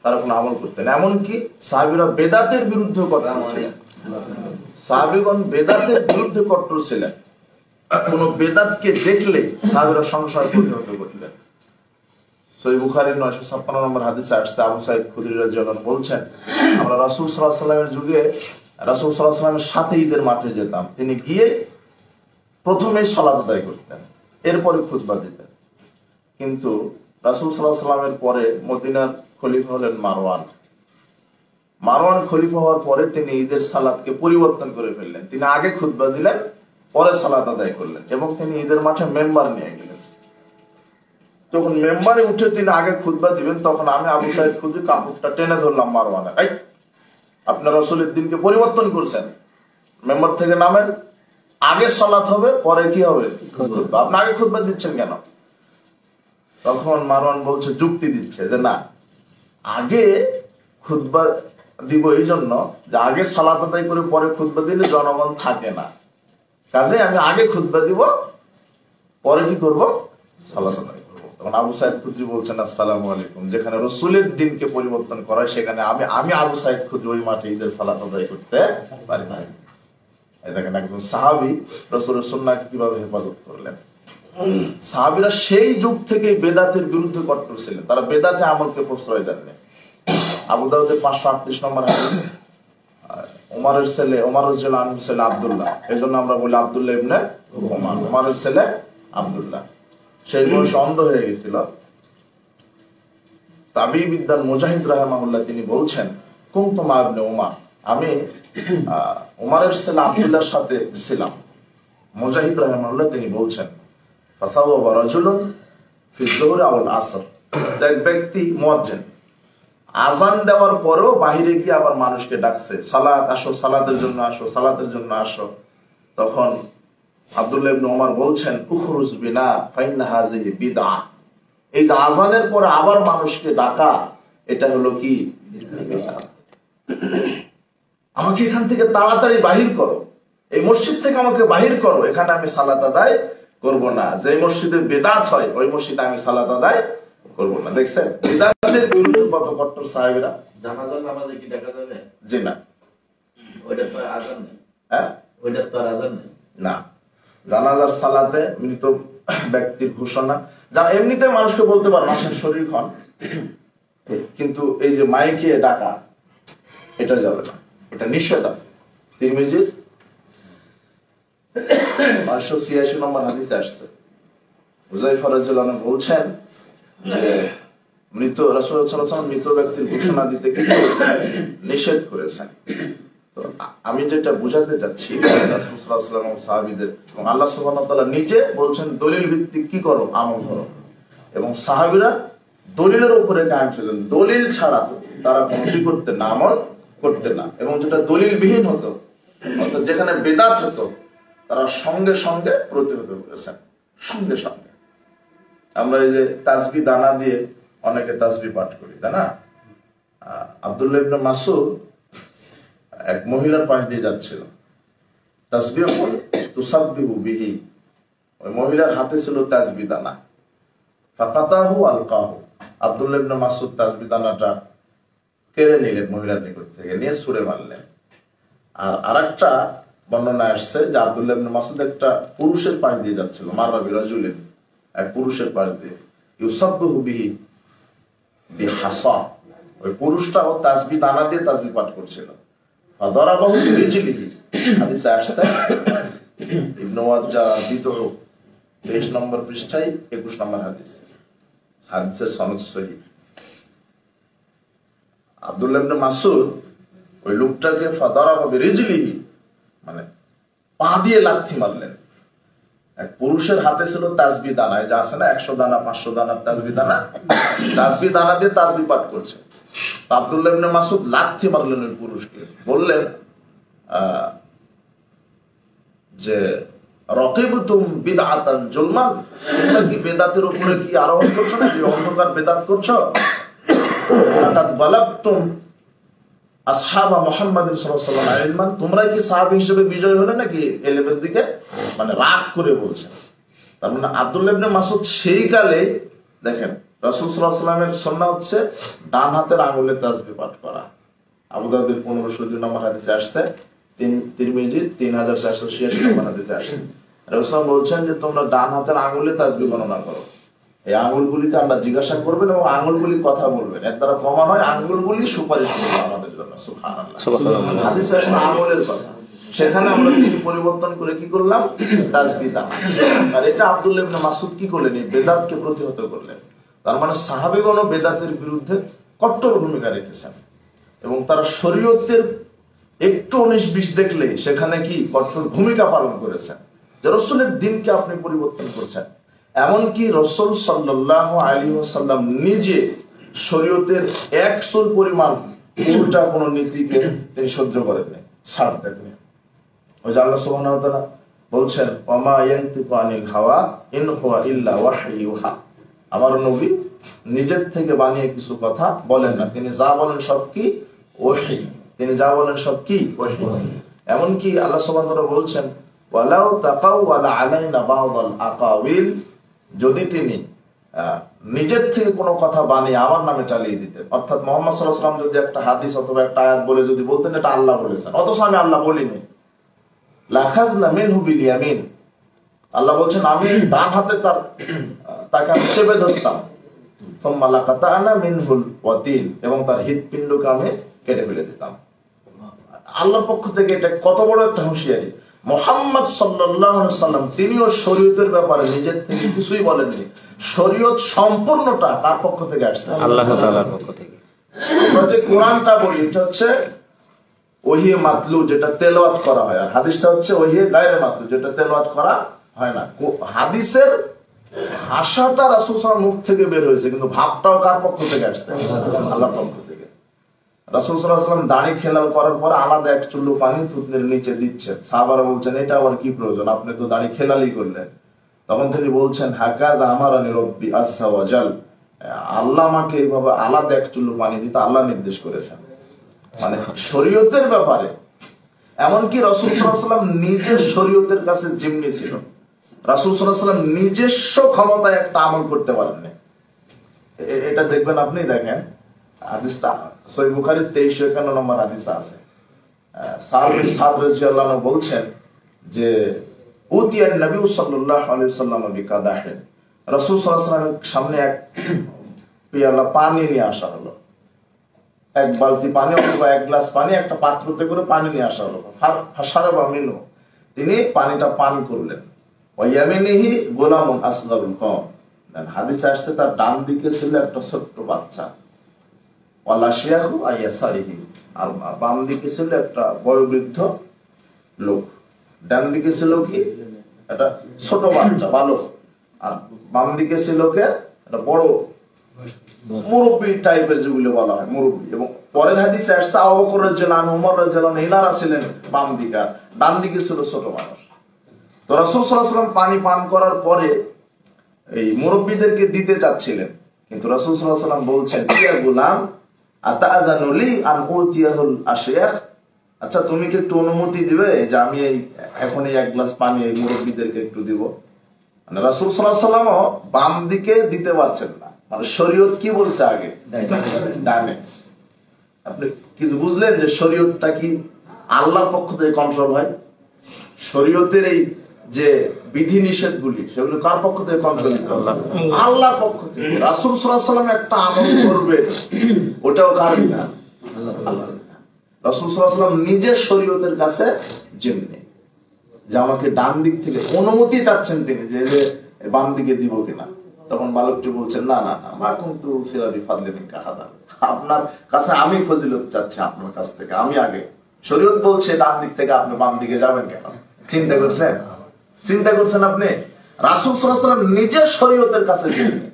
তারা কোনো আমল করতেন। এমনকি সাহাবীরা বেদাতের বিরুদ্ধে কঠোর ছিলেন। সাহাবীগণ বেদাতের বিরুদ্ধে কঠোর ছিলেন, কোন বেদাতকে দেখলে সাহাবীরা সঙ্গে সঙ্গে প্রতিহত করতেন। সহিহ বুখারীর 956 নম্বর হাদিসে আসছে, আবু সাঈদ খুদরি রাদিয়াল্লাহু আনহু বলছেন আমরা রাসূল সাল্লাল্লাহু আলাইহি ওয়াসাল্লামের যুগে রাসূল সাল্লাল্লাহু আলাইহি ওয়াসাল্লামের সাথে ঈদের মাঠে যেতাম, তিনি গিয়ে প্রথমেই সালাত আদায় করতেন, এরপরে খুতবা দিতেন। কিন্তু রাসূল সাল্লাল্লাহু আলাইহি ওয়াসাল্লামের পরে মদিনার খলিফা হলেন মারওয়ান। মারওয়ান খলিফা হওয়ার পরে তিনি ঈদের সালাতকে পরিবর্তন করে ফেললেন, তিনি আগে খুতবা দিলেন পরে সালাত আদায় করলেন, এবং তিনি ঈদের মাঠে মেম্বার নিয়ে গেলেন। যখন মেম্বারে উঠে তিনি আগে খুতবা দিবেন, তখন আমি আবু সাঈদ খুদরি কাপড়টা টেনে ধরলাম মারওয়ানের, এই আপনার রাসূলের দিনকে পরিবর্তন করছেন, মেম্বার থেকে নামেন, আগে সালাত হবে পরে কি হবে খুতবা, আপনি আগে খুতবা দিচ্ছেন কেন? তখন মারওয়ান বলছে, যুক্তি দিচ্ছে যে না, আগে খুতবা দিব এই জন্য যে আগে সালাত আদায় করে পরে খুতবা দিলে জনগণ থাকে না, কাজে আমি আগে খুতবা দিব পরে কি করব, সালাত আদায় করব। তখন আবু সাঈদ খুদরি বলছেন আসসালামু আলাইকুম, যেখানে রাসূলের দিনকে পরিবর্তন করা হয় সেখানে আমি আবু সাঈদ খুদরি ওই মাঠে ঈদের সালাত আদায় করতে পারি না। এই দেখেন একজন সাহাবী রাসূলের সুন্নাহকে কিভাবে হেফাজত করলেন। সাহাবীরা সেই যুগ থেকে বেদাতের বিরুদ্ধে কট্টর ছিলেন, তারা বেদাতে আমলকে প্রশ্রয় দেননি। আবু দাউদের 538 নম্বর হাদিস, ওমরের ছেলে ওমর রাদিয়াল্লাহু আনহুর ছেলে আব্দুল্লাহ, এজন্য আমরা বলি আব্দুল্লাহ ইবনে ওমর, ওমরের ছেলে আব্দুল্লাহ, সেই বয়সে অন্ধ হয়ে গেছিল। তাবী বিদ্যান মুজাহিদ রাহিমাহুল্লাহ তিনি বলছেন, কুনতু মা ইবনে ওমর, আমি ওমরের ছেলে আব্দুল্লাহর সাথে ছিলাম। মুজাহিদ রাহিমাহুল্লাহ তিনি বলছেন, ফাসাওয়া রাজুলুন ফি যুহরি ওয়াল আসর, এক ব্যক্তি মুয়াজ্জিন আযান দেওয়ার পরেও বাহিরে গিয়ে আবার মানুষকে ডাকছে, সালাত আসো, সালাতের জন্য আসো, সালাতের জন্য আসো। তখন আব্দুল্লাহ ইবনে ওমর বলছেন, উখরুজ বিনা ফাইন্না হাযিহি বিদআ, এই যে আযানের পরে আবার মানুষকে ডাকা, এটা হলো কি বিদআত। আমাকে এখান থেকে তাড়াতাড়ি বাহির করো, এই মসজিদ থেকে আমাকে বাহির করো, এখানে আমি সালাত আদায় করব না। যে মসজিদে বেদাত হয় ওই মসজিদে আমি সালাত আদায় করব না। দেখছেন বেদাতের বিরুদ্ধে কত কট্টর সাহাবীরা। জানাজার নামাজে কি দেখা যাবে? জি না, ওইটা তো আযান নেই। হ্যাঁ, ওইটা তো আযান নেই না। জানাজার সালাতে মৃত ব্যক্তির ঘোষণা, যা এমনিতে মানুষকে বলতে পারে মানুষের শরীর ক্ষণ, কিন্তু এই যে মাইকে ডাকা এটা যাবে না, এটা নিষেধ আছে। তিরমিজির 586 নম্বর হাদিসে আসছে, হুযায়ফা রাদিয়াল্লাহু আনহু বলছেন যে মৃত রাসূলুল্লাহ সাল্লাল্লাহু আলাইহি ওয়াসাল্লাম মৃত ব্যক্তির ঘোষণা দিতে কি করেছেন? নিষেধ করেছেন। তো আমি যেটা বুঝাতে চাচ্ছি, রাসূল সাল্লাল্লাহু আলাইহি ওয়াসাল্লাম এবং সাহাবীদের এবং আল্লাহ সুবহানাহু ওয়া তাআলা নিজে বলছেন দলিল ভিত্তিক কি করো, আমল করো, এবং সাহাবীরা দলিলের উপরে কায়েম ছিলেন। দলিল ছাড়া তারা কোনটি করতেন না, আমল করতেন না। এবং যেটা দলিল বিহীন হতো, অর্থাৎ যেখানে বেদাত হতো, তারা সঙ্গে সঙ্গে প্রতিহত করেছেন, সঙ্গে সঙ্গে। আমরা এই যে তাসবি দানা দিয়ে অনেকে তাসবি পাঠ করি, তাই না? আব্দুল্লাহ ইবনে মাসউদ এক মহিলার পাশ দিয়ে যাচ্ছিল, তাসবিহ তুসাব্বিহু বিহি, ওই মহিলার হাতে ছিল তাসবি দানা। ফাকাতাহু আলকাহু, আব্দুল্লাহ ইবনে মাসউদ তাসবি দানাটা কেড়ে নিলেন মহিলার নিকট থেকে, নিয়ে ছুঁড়ে মারলেন। আর আরেকটা বর্ণনা আসছে যে আব্দুল্লাহ ইবনে মাসউদ একটা পুরুষের পাশ দিয়ে যাচ্ছিল, মাররা বিরাজুলিন, এক পুরুষের পাশ দিয়ে, ইউসাব্বিহু বিহি বিহাসা, ওই পুরুষটাও তাসবি দানা দিয়ে তাসবি পাঠ করছিল। ফাদারাবাহু বিরিজলিহি, হাদিসে আসছে ইবনে ওয়াজ্জা বিদউ 23 নম্বর পৃষ্ঠায় 21 নম্বর হাদিস, হাদিসের সনদ সহিহ। আব্দুল্লাহ ইবনে মাসউদ ওই লোকটাকে ফাদারাবা বিরিজলিহি, মানে পা দিয়ে লাথি মারলেন। এক পুরুষের হাতে ছিল তাসবি দানা, যা আছে না 100 দানা 500 দানার তাসবি দানা, তাসবি দানা দিয়ে তাসবি পাঠ করছে। আব্দুল্লাহ ইবনে মাসউদ লাথি মারলেন ওই পুরুষকে, বললেন যে রাকিবতুম বিদআতান জুলমান, তোমরা কি বেদাতের উপরে কি আরোহণ করছো নাকি অন্ধকার বেদাত করছো? লাকাদ বালাগতুম আসহাবা মুহাম্মাদিন সাল্লাল্লাহু আলাইহি ওয়াসাল্লাম ইলমান, তোমরা কি সাহাবী হিসেবে বিজয় হলে নাকি এলেমের দিকে, মানে রাগ করে বলছেন। তার মানে আব্দুল্লাহ ইবনে মাসউদ সেই কালে, দেখেন রাসূল সাল্লাল্লাহু আলাইহি ওয়াসাল্লামের সুন্নাহ হচ্ছে ডান হাতের আঙ্গুলে তাসবিহ পাঠ করা। আবু দাউদের 1502 নম্বর হাদিসে আসছে, তিরমিজির 3486 নম্বর হাদিসে আসছে, রাসূল বলছেন যে তোমরা ডান হাতের আঙ্গুলে তাসবিহ গণনা করো। এই আঙ্গুলগুলিকে আল্লাহ জিজ্ঞাসা করবেন এবং আঙ্গুলগুলি কথা বলবেন, এর দ্বারা প্রমাণ হয় আঙ্গুলগুলি সুপারিশ করবে আমাদের জন্য। সুবহানাল্লাহ, হাদিসে আসছে আঙ্গুলের কথা, সেখানে আমরা দিন পরিবর্তন করে কি করলাম, তাসবিহ দানা। আর এটা আব্দুল্লাহ ইবনে মাসউদ কি করলেন, এই বেদাতকে প্রতিহত করলেন। তার মানে সাহাবীগণ বেদাতের বিরুদ্ধে কঠোর ভূমিকা রেখেছেন এবং তারা শরীয়তের একটু 19-20 দেখলে সেখানে কি কঠোর ভূমিকা পালন করেছেন, যে রাসূলের দ্বীনকে আপনি পরিবর্তন করছেন। এমনকি রাসূল সাল্লাল্লাহু আলাইহি ওয়াসাল্লাম নিজে শরীয়তের 100 পরিমাণ উল্টা কোন নীতিকে তিনি সহ্য করেননি, ছাড় দেননি। ওই যে আল্লাহ সুবহানাহু ওয়া তাআলা বলছেন, ওয়ামা ইয়ানতিকু আনিল হাওয়া ইন হুয়া ইল্লা ওয়াহয়ুহা, আমার নবী নিজের থেকে বানিয়ে কিছু কথা বলেন না, তিনি যা বলেন সব কি ওহী, তিনি যা বলেন সব কি ওহী। এমনকি আল্লাহ সুবহানাহু ওয়া তাআলা বলছেন, ওয়ালাউ তাকাওয়ালা আলাইনা বা'দাল আকাওয়িল, যদি তিনি নিজের থেকে কোনো কথা বানিয়ে আমার নামে চালিয়ে দিতেন, অর্থাৎ মুহাম্মদ সাল্লাল্লাহু আলাইহি ওয়াসাল্লাম যদি একটা হাদিস অথবা একটা আয়াত বলে যদি বলতেন এটা আল্লাহ বলেছেন, অথচ আমি আল্লাহ বলিনি, লাখাযনা মিনহু বিল ইয়ামিন, আল্লাহ বলছেন আমি ডান হাতে তাকে আমি চেপে ধরতাম, সুম্মা লাকাতানা মিনহুল ওয়াতিন, এবং তার হৃৎপিণ্ডকে আমি কেটে ফেলে দিতাম। আল্লাহর পক্ষ থেকে এটা কত বড় একটা হুঁশিয়ারি। মুহাম্মদ সাল্লাল্লাহু আলাইহি ওয়াসাল্লাম তিনিও শরীয়তের ব্যাপারে নিজের থেকে কিছুই বলেননি, শরীয়ত সম্পূর্ণটা তার পক্ষ থেকে আসছে, আল্লাহ তাআলার পক্ষ থেকে। আমরা যে কোরআনটা বলি এটা হচ্ছে ওহী মাতলু, যেটা তেলাওয়াত করা হয়, আর হাদিসটা হচ্ছে ওহী গায়রে মাতলু, যেটা তেলাওয়াত করা হয় না। হাদিসের ভাষাটা রাসূল সাল্লাল্লাহু আলাইহি ওয়াসাল্লাম মুখ থেকে বের হয়েছে, কিন্তু ভাবটাও কার পক্ষ থেকে আসছে, আল্লাহর পক্ষ থেকে। রাসূল সাল্লাল্লাহু আলাইহি ওয়াসাল্লাম দাড়ি খেলাল করার পর আলাদা এক চুল্লু পানি থুতনির নিচে দিচ্ছেন, সাহাবারা বলছেন এটা আবার কি প্রয়োজন, আপনি তো দাড়ি খেলালই করলেন। তখন তিনি বলছেন, হাকাযা আমারানি রাব্বি আযজা ওয়া জাল, আল্লাহ আমাকে এইভাবে আলাদা এক চুল্লু পানি দিতে আল্লাহ নির্দেশ করেছেন। মানে শরীয়তের ব্যাপারে এমনকি রাসূল সাল্লাল্লাহু আলাইহি ওয়াসাল্লাম নিজের শরীয়তের কাছে জিম্মি ছিল, রাসূল সাল্লাল্লাহু আলাইহি ওয়াসাল্লাম নিজস্ব ক্ষমতায় একটা আমল করতে পারেননি। এটা দেখবেন, আপনি দেখেন হাদিসটা সহিহ বুখারীর 2351 নম্বর হাদিসে আছে। সাদ বিন সাদ রাদিয়াল্লাহু আনহু বলছেন যে উতিয়ান নবী সাল্লাল্লাহু আলাইহি ওয়াসাল্লাম বিকাদাহিন, রাসূল সাল্লাল্লাহু আলাইহি ওয়াসাল্লামের সামনে এক পেয়ালা পানি নিয়ে আসা হলো, এক বালতি পানি অথবা এক গ্লাস পানি একটা পাত্রতে করে পানি নিয়ে আসা হলো। ফাশারাবা মিনহু, তিনি পানিটা পান করলেন। ওয়া ইয়ামিনিহি গোলামুন আসগারুল কওম, হাদিসে আসছে তার ডান দিকে ছিল একটা ছোট্ট বাচ্চা, ওয়ালা শিয়াহু আইয়াসারিহি, আর বাম দিকে ছিল একটা বয়োবৃদ্ধ লোক। ডান দিকে ছিল কি একটা ছোট বাচ্চা বালক, আর বাম দিকে ছিল কে একটা বড় মুরব্বী টাইপের যেগুলো বলা হয় মুরব্বী। এবং পরের হাদিসে আসছে আবু বকর রাদিয়াল্লাহু আনহু, ওমর রাদিয়াল্লাহু আনহু ইনারা ছিলেন বাম দিকে, ডান দিকে ছিল ছোট মানুষ। তো রাসূল সাল্লাল্লাহু আলাইহি ওয়াসাল্লাম পানি পান করার পরে এই মুরব্বীদেরকে দিতে চাচ্ছিলেন, কিন্তু রাসূল সাল্লাল্লাহু আলাইহি ওয়াসাল্লাম বলছেন, ইয়া গোলাম আতাআযানু লি আন উতিয়াহুল আশিয়াখ, আচ্ছা তুমি কি একটু অনুমতি দিবে যে আমি এই এখন এই এক গ্লাস পানি এই মুরব্বীদেরকে একটু দিব। মানে রাসূল সাল্লাল্লাহু আলাইহি ওয়াসাল্লাম বাম দিকে দিতে পারছেন না, মানে শরীয়ত কি বলছে আগে ডানে। আপনি কিছু বুঝলেন যে শরীয়তটা কি আল্লাহর পক্ষ থেকে কন্ট্রোল হয়? শরীয়তের এই যে বিধি নিষেধ গুলি সেগুলো কার পক্ষ থেকে কন্ট্রোল হয়? আল্লাহর পক্ষ থেকে। রাসূল সাল্লাল্লাহু আলাইহি ওয়াসাল্লাম একটা আমল করবে, ওটাও কার বিধান? আল্লাহর বিধান। রাসূল সাল্লাল্লাহু আলাইহি ওয়াসাল্লাম নিজের শরীয়তের কাছে যেমনি যে আমাকে ডান দিক থেকে অনুমতি চাচ্ছেন তিনি যে বাম দিকে দিব কিনা, তখন বালকটি বলছেন না না না, মা কুনতু সিরাবি ফাদলিন কাহাদা, আপনার কাছে আমি ফজিলত চাচ্ছি আপনার কাছ থেকে, আমি আগে। শরীয়ত বলছে ডান দিক থেকে, আপনি বাম দিকে যাবেন কেন? চিন্তা করছেন? চিন্তা করছেন আপনি? রাসূল সাল্লাল্লাহু আলাইহি ওয়াসাল্লাম নিজের শরীয়তের কাছে যেমনি,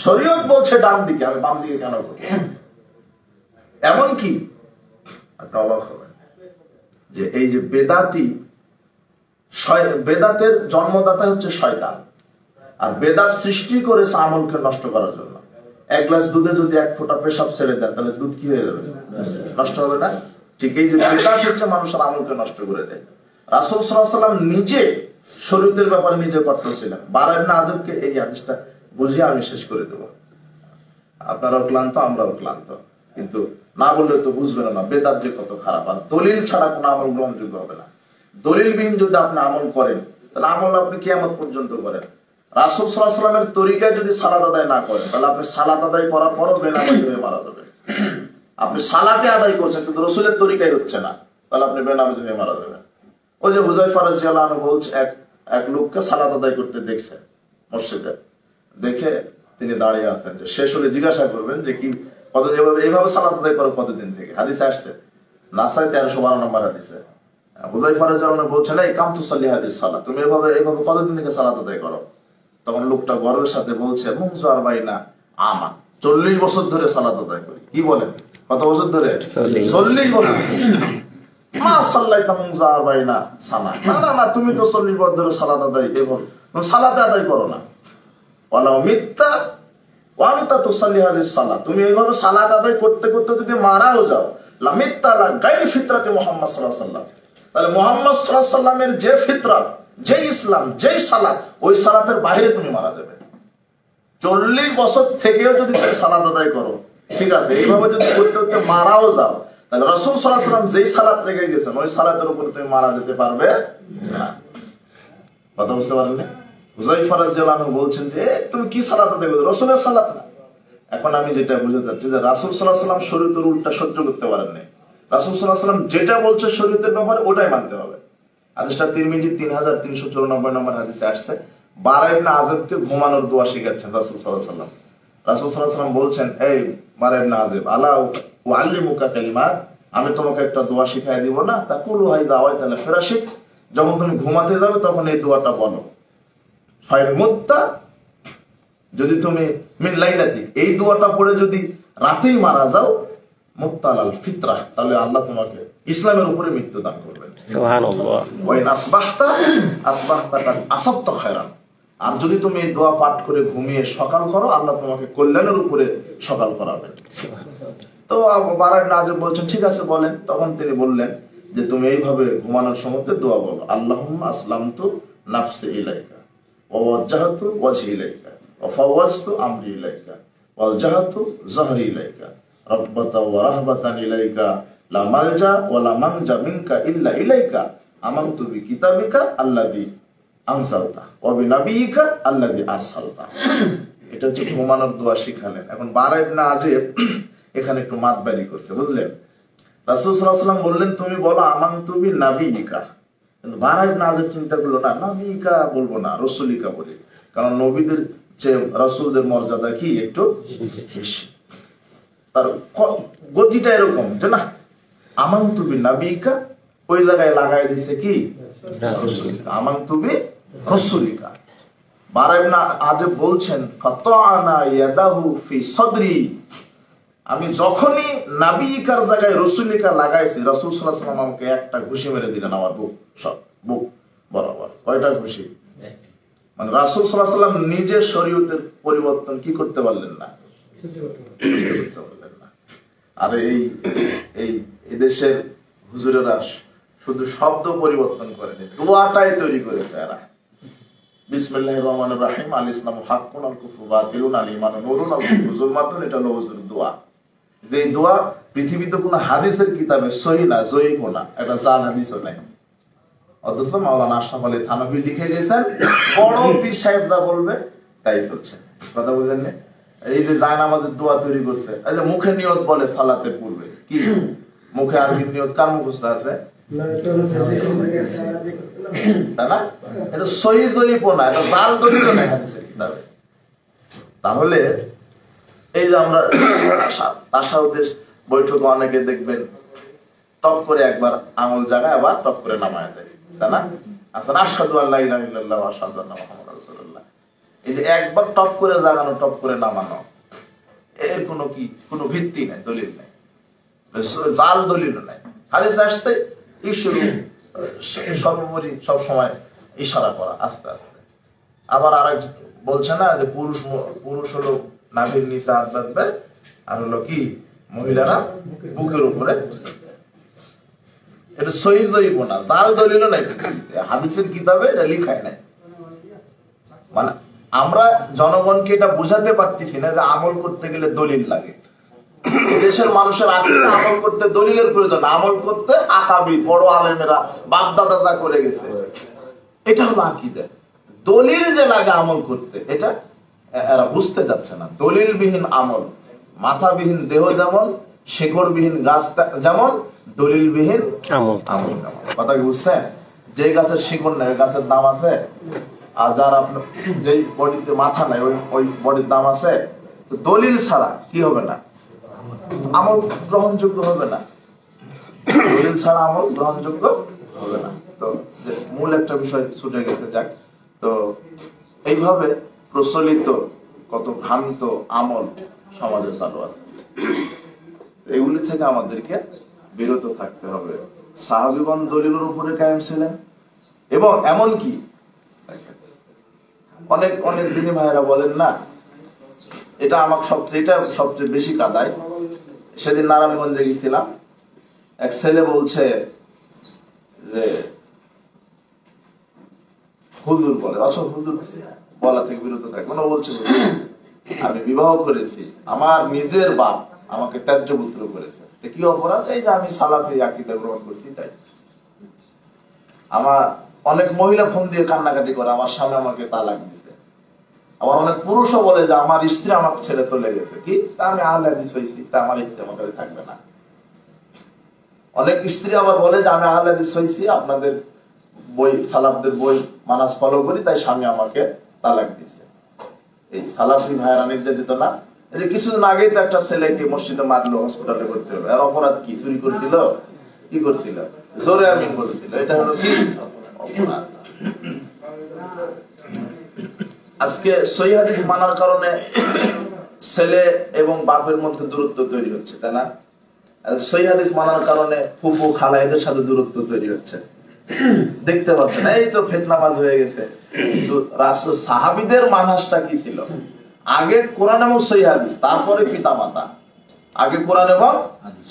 শরীয়ত বলছে ডান দিকে, আমি বাম দিকে কেন করব? এমন কি একটা অবাক হবেন যে এই যে বেদাতি, বেদাতের জন্মদাতা হচ্ছে শয়তান, আর বেদাত সৃষ্টি করেছে আমলকে নষ্ট করার জন্য। এক গ্লাস দুধে যদি এক ফোঁটা পেশাব ছেড়ে দেয় তাহলে দুধ কি হয়ে যাবে? নষ্ট হবে না? ঠিক এই যে বেদাত হচ্ছে মানুষের আমলকে নষ্ট করে দেয়। রাসূল সাল্লাল্লাহু আলাইহি ওয়াসাল্লাম নিজে শরীয়তের ব্যাপারে নিজে কট্টর ছিলেন। বারা ইবনে আযবকে এই হাদিসটা বুঝিয়ে আমি শেষ করে দেব। আপনারাও ক্লান্ত, আমরাও ক্লান্ত, কিন্তু না বললে তো বুঝবেন না বেদাত যে কত খারাপ। আর দলিল ছাড়া কোনো আমল গ্রহণযোগ্য হবে না। দলিলবিহীন যদি আপনি আমল করেন তাহলে আমল আপনি কিয়ামত পর্যন্ত করেন। রাসূল সাল্লাল্লাহু আলাইহি ওয়াসাল্লামের তরিকায় যদি সালাত আদায় না করেন তাহলে আপনি সালাত আদায় করার পরও বেনামাজি হয়ে মারা যাবেন। আপনি সালাতে আদায় করছেন কিন্তু রাসূলের তরিকায় হচ্ছে না, তাহলে আপনি বেনামাজি হয়ে মারা যাবেন। ওই যে হুযায়ফা রাদিয়াল্লাহু আনহু বলছে এক লোককে সালাত আদায় করতে দেখছে মসজিদে, দেখে তিনি দাঁড়িয়ে আছেন, যে শেষ হলে জিজ্ঞাসা করবেন যে কি কতদিন এইভাবে সালাত আদায় করো কতদিন থেকে? হাদিসে আসছে নাসাই 1312 নম্বর হাদিসে। হুযায়ফা রাদিয়াল্লাহু আনহু বলছেন, এই কাম তুসাল্লি হাদিস সালাত, তুমি এইভাবে কতদিন থেকে সালাত আদায় করো? তখন লোকটা গর্বের সাথে বলছে, মুনযু আরবাইনা আমা, 40 বছর ধরে সালাত আদায় করি। কি বলেন? কত বছর ধরে? 40 বছর। মা সাল্লাইতা মুনযু আরবাইনা সানা, না না না, তুমি তো 40 বছর ধরে সালাত আদায় এবং সালাতে আদায় করো না। ওয়ালাউ মিত্তা ওয়া আনতা তুসাল্লি হাদিস সালাত, তুমি এইভাবে সালাত আদায় করতে করতে যদি মারাও যাও, লা মিত্তা লা গায়রি ফিতরাতি মুহাম্মদ সাল্লাল্লাহু আলাইহি ওয়াসাল্লাম, তাহলে মুহাম্মদ সাল্লাল্লাহু আলাইহি ওয়াসাল্লামের যে ফিতরাত, যে ইসলাম, যে সালাত, ওই সালাতের বাইরে তুমি মারা যাবে। 40 বছর থেকেও যদি তুমি সালাত আদায় করো, ঠিক আছে, এইভাবে যদি করতে করতে মারাও যাও, তাহলে রাসূল সাল্লাল্লাহু আলাইহি ওয়াসাল্লাম যেই সালাত রেখে গেছেন ওই সালাতের উপরে তুমি মারা যেতে পারবে না। কথা বুঝতে পারলেন? হুযায়ফা রাদিয়াল্লাহু আনহু বলছেন যে তুমি কি সালাত আদায় করছো? রাসূলের সালাত না। এখন আমি যেটা বুঝতে চাচ্ছি যে রাসূল সাল্লাল্লাহু আলাইহি ওয়াসাল্লাম শরীয়তের উল্টা সহ্য করতে পারেন না। রাসূল সাল্লাল্লাহু আলাইহি ওয়াসাল্লাম যেটা বলছে শরীয়তের ব্যাপারে ওটাই মানতে হবে। হাদিসটা তিরমিজি 3394 নম্বর হাদিসে আসছে। বারা ইবনে আযবকে ঘুমানোর দোয়া শিখাচ্ছেন রাসূল সাল্লাল্লাহু আলাইহি ওয়াসাল্লাম। রাসূল সাল্লাল্লাহু আলাইহি ওয়াসাল্লাম বলছেন, এই বারা ইবনে আযব, আলা উআল্লিমুকা কালিমাত, আমি তোমাকে একটা দোয়া শিখাই দিব না? তাকুলু হাইদা আওয়াইতালা ফিরাশিক, যখন তুমি ঘুমাতে যাবে তখন এই দোয়াটা বলো। ফাইন মুত্তা, যদি তুমি মিন লাইলাতি, এই দোয়াটা পড়ে যদি রাতেই মারা যাও, মুত্তালাল ফিতরা, তাহলে আল্লাহ তোমাকে ইসলামের উপরে মৃত্যু দান করবেন। সুবহানাল্লাহ। ওয়াইন আসবাহতা আসবাহতা কাদ আসাবতা খায়রান, আর যদি তুমি এই দোয়া পাঠ করে ঘুমিয়ে সকাল করো, আল্লাহ তোমাকে কল্যাণের উপরে সকাল করাবেন। তো বারা ইবনে আযব বলছেন, ঠিক আছে বলেন। তখন তিনি বললেন যে তুমি এইভাবে ঘুমানোর সময় দোয়া বলো, আল্লাহুম্মা আসলামতু নাফসি ইলাইকা ওয়া ওয়াজ্জাহতু ওয়াজহি ইলাইকা ওয়া ফাওয়াজতু আমরি ইলাইকা ওয়া আলজাহতু যহরি ইলাইকা রাব্বাতা ওয়া রাহবাতান ইলাইকা লা মালজা ওয়া লা মানজা মিনকা ইল্লা ইলাইকা আমানতু বিকিতাবিকা আল্লাযী আনসালতা ওয়া বিনাবিয়িকা আল্লাযী আরসালতা। এটা হচ্ছে ঘুমানোর দোয়া শিখালেন। এখন বারা ইবনে আযব এখানে একটু মাতবাড়ি করছে, বুঝলেন? রাসূল সাল্লাল্লাহু আলাইহি ওয়াসাল্লাম বললেন তুমি বলো আমানতু বিনাবিয়িকা, কিন্তু বারা ইবনে আযব চিন্তা করলো না, নাবিয়িকা বলবো না, রাসূলিকা বলি, কারণ নবীদের যে রাসূলদের মর্যাদা কি একটু বেশি। তার গতিটা এরকম যে না, আমানতু বিনাবিয়িকা ওই জায়গায় লাগাই দিছে কি রাসূলিকা, আমানতু বিরাসূলিকা। বারা ইবনে আযিব বলছেন ফাতাআনা ইয়াদাহু ফি সাদরি, আমি যখনই নাবিকার জায়গায় রসুলিকা লাগাইছি, রাসূল সাল্লাল্লাহু আলাইহি ওয়াসাল্লাম আমাকে একটা ঘুষি মেরে দিলেন আমার বুক বরাবর। কয়টা ঘুষি? মানে রাসূল সাল্লাল্লাহু আলাইহি ওয়াসাল্লাম নিজে শরীয়তের পরিবর্তন কি করতে পারলেন না, করতে পারলেন না। আর এই দেশের হুজুরেরা শুধু শব্দ পরিবর্তন করেনি, দোয়াটাই তৈরি করেছে এরা। বিসমিল্লাহির রহমানির রহিম, আল ইসলামু হাক্কুন আল কুফরু বাতিলুন আল ঈমানু নূরুন আল কুফরু যুলমাতুন, এটা হলো হুজুরের দোয়া। যে দোয়া পৃথিবীতে কোনো হাদিসের কিতাবে সহিহ না, জয়ীফ না, এটা জাল হাদিসও নাই। অথচ মাওলানা আশরাফ আলী থানভী লিখে গেছেন, বড় পীর সাহেব যা বলবে তাই চলছে। কথা বুঝেন না? এই যে জায়নামাজের দোয়া তৈরি করছে, এই যে মুখে নিয়ত বলে সালাতের পূর্বে, কি মুখে আরবি নিয়ত কার মুখস্থ আছে? তাই না? এটা সহিহ জয়ীফ না, এটা জাল দলিল নাই হাদিসের কিতাবে। তাহলে এই যে আমরা তাশাহুদের বৈঠকে অনেকে দেখবেন টপ করে একবার আঙুল জায়গায় আবার টপ করে নামায় দেয়, তাই না? আচ্ছা, আশহাদু আল্লা ইলাহা ইল্লাল্লাহ ওয়া আশহাদু আন্না মুহাম্মাদার রাসূলুল্লাহ, এই যে একবার টপ করে জাগানো, টপ করে নামানো, এর কোনো ভিত্তি নাই, দলিল নাই, জাল দলিল নাই। হাদিস আসছে ইশরু, সর্বোপরি সবসময় ইশারা করা, আস্তে আস্তে। আবার আরেক বলছে না যে পুরুষ হলো নাভির নিচে হাত বাঁধবে, আর হলো কি মহিলারা বুকের উপরে। এটা সহিহ জয়ীফ না, জাল দলিল নাই, হাদিসের কিতাবে এটা লেখাই নাই। মানে আমরা জনগণকে এটা বুঝাতে পারতেছি না যে আমল করতে গেলে দলিল লাগে। দেশের মানুষের আকীদা আমল করতে দলিলের প্রয়োজন, আমল করতে আকাবির বড় আলেমেরা বাপ দাদা যা করে গেছে, এটা হলো আকীদা। দলিল যে লাগে আমল করতে, এটা এরা বুঝতে যাচ্ছে না। দলিলবিহীন আমল, মাথাবিহীন দেহ যেমন, শেকড়বিহীন গাছ যেমন, দলিলবিহীন আমল তেমন। কথা কি বুঝছেন? যে গাছের শিকড় নেই, গাছের দাম আছে। আর যার আপনার যে বডিতে মাথা নাই, ওই বডির দাম আছে। তো দলিল ছাড়া কি হবে না, আমল গ্রহণযোগ্য হবে না। দলিল ছাড়া আমল গ্রহণযোগ্য হবে না। তো মূল একটা বিষয় ছুটে গেছে, যাক। তো এইভাবে প্রচলিত কত ভ্রান্ত আমল সমাজে চালু আছে, এগুলি থেকে আমাদেরকে বিরত থাকতে হবে। সাহাবীগণ দলিলের উপরে কায়েম ছিলেন, এবং এমনকি অনেক দিনী ভাইয়েরা বলেন না, এটা আমাকে সবচেয়ে বেশি কাদায়। সেদিন নারায়ণগঞ্জে গেছিলাম, এক ছেলে বলছে যে হুজুর বলে, আচ্ছা হুজুর বলা থেকে বিরত থাকবে না। বলছে আমি বিবাহ করেছি, আমার নিজের বাপ আমাকে ত্যায্য পুত্র করেছে, কি অপরাধ? এই যে আমি সালাফি আকীদা গ্রহণ করছি তাই। আমার অনেক মহিলা ফোন দিয়ে কান্নাকাটি করে, আমার স্বামী আমাকে তালাক দিছে। আবার অনেক পুরুষও বলে যে আমার স্ত্রী আমাকে ছেড়ে চলে গেছে, কি আমি আহলে হাদিস হইছি, তা আমার স্ত্রী আমার কাছে থাকবে না। অনেক স্ত্রী আবার বলে যে আমি আহলে হাদিস হইছি, আপনাদের বই সালাফদের বই মানাজ ফলো করি, তাই স্বামী আমাকে তালাক দিছে। এই সালাফি ভাইয়েরা নির্যাতিত না? এই যে কিছুদিন আগেই তো একটা ছেলেকে মসজিদে মারলো, হসপিটালে করতে হবে। আর অপরাধ কি? চুরি করছিল, কি করছিল? জোরে আমিন বলেছিল। এটা হলো কি অপরাধ? আজকে সহিহ হাদিস মানার কারণে ছেলে এবং বাপের মধ্যে দূরত্ব তৈরি হচ্ছে, তাই না? সহিহ হাদিস মানার কারণে ফুফু খালা এদের সাথে দূরত্ব তৈরি হচ্ছে। দেখতে পাচ্ছেন, এই তো ফিতনাবাজ হয়ে গেছে। কিন্তু রাসূল সাহাবীদের মানহাজটা কি ছিল? আগে কোরআন এবং সহিহ হাদিস, তারপরে পিতামাতা। আগে কোরআন এবং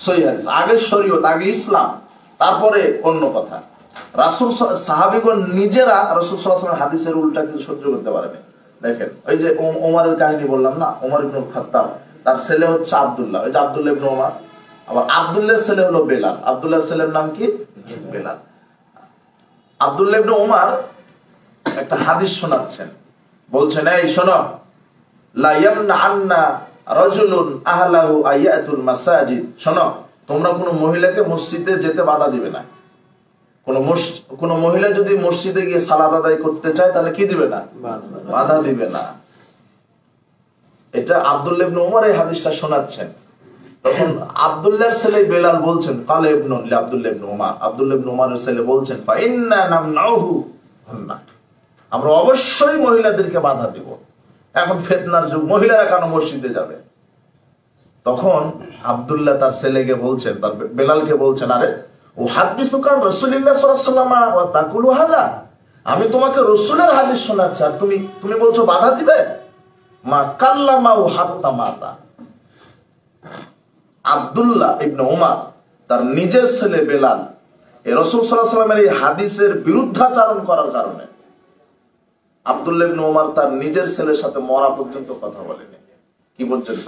সহিহ হাদিস, আগে শরীয়ত, আগে ইসলাম, তারপরে অন্য কথা। রাসূল সাহাবীগণ নিজেরা রাসূল সাল্লাল্লাহু আলাইহি ওয়াসাল্লাম হাদিসের উল্টা কিছু সহ্য করতে পারেনি। দেখেন, ওই যে ওমরের কাহিনী বললাম না, ওমর ইবনে খাত্তাব, তার ছেলে হচ্ছে আব্দুল্লাহ, ওই যে আব্দুল্লাহ ইবনে ওমর। আবার আব্দুল্লাহর ছেলে হলো বেলাল। আব্দুল্লাহর ছেলের নাম কি? বেলাল। আব্দুল্লাহ ইবনে ওমর একটা হাদিস শোনাচ্ছেন, বলছেন, এই শোনো, লা ইয়ামনাআন্না রাজুলুন আহলাহু আয়াতুল মাসাজিদ। শোনো, তোমরা কোনো মহিলাকে মসজিদে যেতে বাধা দিবে না। কোন মহিলা যদি মসজিদে গিয়ে সালাত আদায় করতে চায়, তাহলে কি দিবে না? বাধা দিবে না। এটা আব্দুল্লাহ ইবনে ওমর এই হাদিসটা শোনাচ্ছেন। তখন আব্দুল্লাহর ছেলে বেলাল বলছেন, কালে ইবনে আব্দুল্লাহ ইবনে ওমর, আব্দুল্লাহ ইবনে ওমরের ছেলে বলছেন, ফা ইন্না নামনাহু হুন্না, আমরা অবশ্যই মহিলাদেরকে বাধা দিব। এখন ফিতনার যুগ, মহিলারা কেন মসজিদে যাবে? তখন আব্দুল্লাহ তার ছেলেকে বলছেন, তার বেলালকে বলছেন, আরে ও হাদিসুকা রাসূলুল্লাহ সাল্লাল্লাহু আলাইহি ওয়াসাল্লাম ওয়া তাকুলু হাদা, আমি তোমাকে রাসূলের হাদিস শোনাচ্ছি আর তুমি বলছো বাধা দিবে। মা কাল্লামাউ হাত্তা মাতা। আব্দুল্লাহ ইবনে উমর তার নিজের ছেলে বেলাল এই রাসূল সাল্লাল্লাহু আলাইহি ওয়াসাল্লামের এই হাদিসের বিরুদ্ধাচরণ করার কারণে আব্দুল্লাহ ইবনে উমর তার নিজের ছেলের সাথে মরা পর্যন্ত কথা বলেনি। কি পর্যন্ত?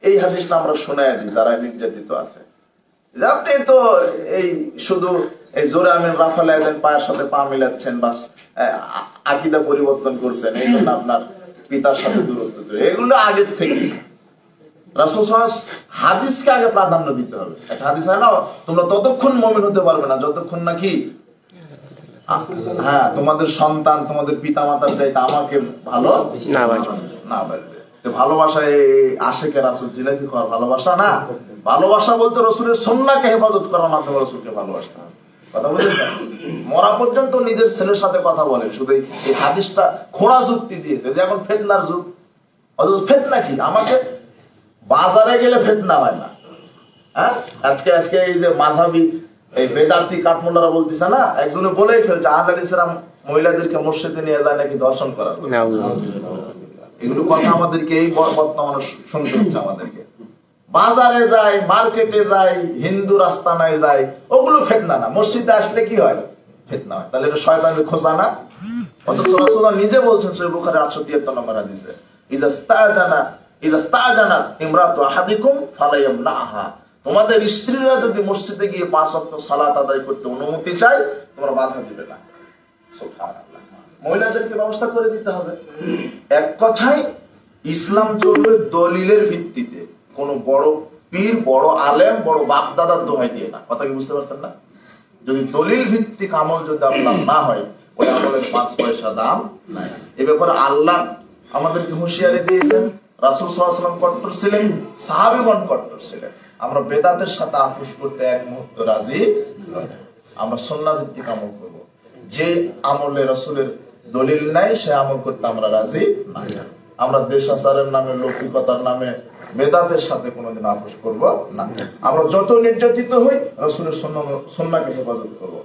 এই হাদিসটা আমরা শোনায় দিই যারা নির্যাতিত আছে, যে আপনি তো এই শুধু এই জোরে আমিন রাফালে দেন, পায়ের সাথে পা মিলাচ্ছেন, বাস আকীদা পরিবর্তন করছেন, এই জন্য আপনার পিতার সাথে দূরত্ব তৈরি। এগুলো আগের থেকে রাসূল সাল্লাল্লাহু আলাইহি ওয়াসাল্লাম হাদিসকে আগে প্রাধান্য দিতে হবে। একটা হাদিস হয় না, তোমরা ততক্ষণ মুমিন হতে পারবে না যতক্ষণ নাকি হ্যাঁ তোমাদের সন্তান তোমাদের পিতা মাতার চাইতে আমাকে ভালো না বাসবে। ভালোবাসা আশেকে রাসূল জিলাপি খাওয়ার ভালোবাসা না, ভালোবাসা বলতে রাসূলের সুন্নাহকে হেফাজত করার মাধ্যমে রাসূলকে ভালোবাসতে হবে। কথা বুঝেছেন? মরা পর্যন্ত নিজের ছেলের সাথে কথা বলেন শুধু এই হাদিসটা খোঁড়া যুক্তি দিয়ে, যে এখন ফিতনার যুগ। অথচ ফিতনা কি? আমাকে বাজারে গেলে ফিতনা হয় না। হ্যাঁ, আজকে এই যে মাযহাবী এই বেদাতি কাঠমোল্লারা বলতেছে না, একজনে বলেই ফেলছে আহলে ইসলাম মহিলাদেরকে মসজিদে নিয়ে যায় নাকি দর্শন করার। এগুলো কথা আমাদেরকে এই বর্তমানে শুনতে হচ্ছে। আমাদেরকে বাজারে যায়, মার্কেটে যায়, হিন্দু রাস্তানায় যায়, ওগুলো ফিতনা না। মসজিদে আসলে কি হয়? ফিতনা হয়। তাহলে এটা শয়তানের খোঁজা না? অথচ রাসূলুল্লাহ নিজে বলছেন সহিহ বুখারী 873 নম্বর হাদিসে, ইযা স্তাজানাত ইমরাতু আহাদিকুম ফালায়ামনাহা, তোমাদের স্ত্রীরা যদি মসজিদে গিয়ে 5 ওয়াক্ত সালাত আদায় করতে অনুমতি চায়, তোমরা বাধা দিবে না। সুবহানাল্লাহ। মহিলাদেরকে ব্যবস্থা করে দিতে হবে। এক কথায় ইসলাম চলবে দলিলের ভিত্তিতে, কোন বড় পীর, বড় আলেম, বড় বাপ দাদার দোহাই দিয়ে না। কথা কি বুঝতে পারছেন না? যদি দলিল ভিত্তিক আমল যদি আপনার না হয়, ওই আমলের 5 পয়সা দাম নাই। এ ব্যাপারে আল্লাহ আমাদেরকে হুঁশিয়ারি দিয়েছেন। রাসূল সাল্লাল্লাহু আলাইহি ওয়াসাল্লাম কট্টর ছিলেন, সাহাবীগণ কট্টর ছিলেন। আমরা বেদাতের সাথে আপোষ করতে এক মুহূর্ত রাজি নই। আমরা সুন্নাহ ভিত্তিক আমল করব। যে আমলে রাসূলের দলিল নাই সে আমল করতে আমরা রাজি না। আমরা দেশাচারের নামে, লৌকিকতার নামে বেদাতের সাথে কোনোদিন আপোষ করব না। আমরা যত নির্যাতিত হই রাসূলের সুন্নাহকে হেফাজত করব।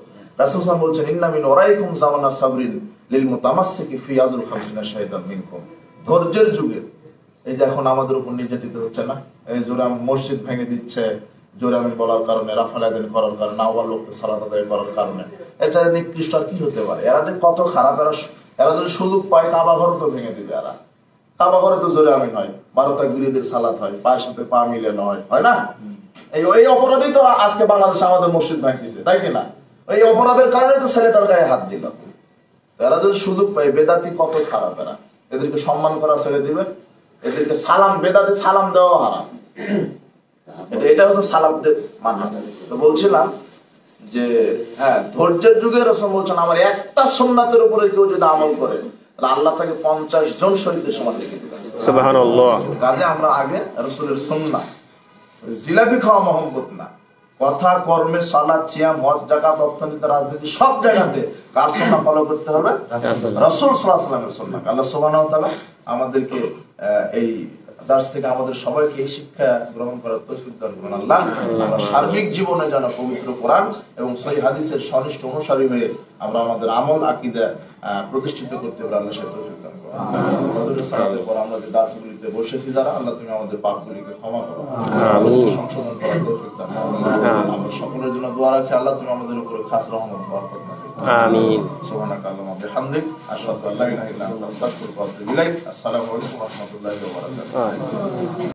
রাসূল সাল্লাল্লাহু আলাইহি ওয়াসাল্লাম বলছেন, ইন্না মিন ওরাইকুম জামানা সাবরিন লিল মুতামাসসিকি ফি আযল 50 শাহিদান মিনকুম। ধৈর্যের যুগে এই যে এখন আমাদের উপর নির্যাতিত হচ্ছে না, এই জোরে মসজিদ ভেঙে দিচ্ছে, জোরে আমিন বলার কারণে, রাফাল আদায় করার কারণে, আওয়াল লোককে সালাত আদায় করার কারণে, এছাড়া নিকৃষ্ট আর কি হতে পারে? এরা যে কত খারাপ, এরা যদি সুযোগ পায় কাবা ঘর তো ভেঙে দিবে। এরা কাবা ঘরে তো জোরে আমিন হয়, 12 তাকবীরের সালাত হয়, পায়ের সাথে পা মিলানো হয় না? এই অপরাধী তো আজকে বাংলাদেশে আমাদের মসজিদ ভাঙতেছে, তাই কি না? এই অপরাধের কারণে তো ছেলেটার গায়ে হাত দিল। এরা যদি সুযোগ পায়, বেদাতি কত খারাপ এরা, এদেরকে সম্মান করা ছেড়ে দিবেন। এদেরকে সালাম, বেদাতে সালাম দেওয়া হারাম। এটা হচ্ছে সালাফদের মানহাজ। তো বলছিলাম যে হ্যাঁ, ধৈর্যের যুগে রাসূল বলছেন, আমার একটা সুন্নাতের উপরে কেউ যদি আমল করে তাহলে আল্লাহ তাকে 50 জন শহীদের সমান লিখে দিবেন। সুবহানাল্লাহ। কাজে আমরা আগে রাসূলের সুন্নাহ, জিলাপি খাওয়া মহব্বত না, কথা কর্মে, সালাত, সিয়াম, হজ, যাকাত, অর্থনীতি, রাজনীতি, সব জায়গাতে কার সুন্নাহ ফলো করতে হবে? রাসূল সাল্লাল্লাহু আলাইহি ওয়াসাল্লামের সুন্নাহ। আল্লাহ সুবহানাহু ওয়া তাআলা আমাদেরকে এই দার্স থেকে আমাদের সবাইকে এই শিক্ষা গ্রহণ করার তৌফিক দান করুন আল্লাহ। আমরা সার্বিক জীবনে যেন পবিত্র কোরআন এবং সহিহ হাদিসের সনিষ্ঠ অনুসারী হয়ে আমরা আমাদের আমল আকীদা প্রতিষ্ঠিত করতে পারি, আল্লাহ সেই তৌফিক দান করুন। ফজরের সালাতের পর আমরা যে দাসগুলিতে বসেছি যারা, আল্লাহ তুমি আমাদের পাপগুলিকে ক্ষমা করো, আমিন, সংশোধন করার তৌফিক দান করো। আমরা সকলের জন্য দোয়া রাখি, আল্লাহ তুমি আমাদের উপরে খাস রহমত বরকত দান করো, আমিন। সুবহানাকা আল্লাহুম্মা ওয়া বিহামদিক, আশহাদু আল্লা ইলাহা ইল্লা আনতা, আস্তাগফিরুকা ওয়া আতুবু ইলাইক। আসসালামু আলাইকুম ওয়া রাহমাতুল্লাহি ওয়া বারাকাতুহু।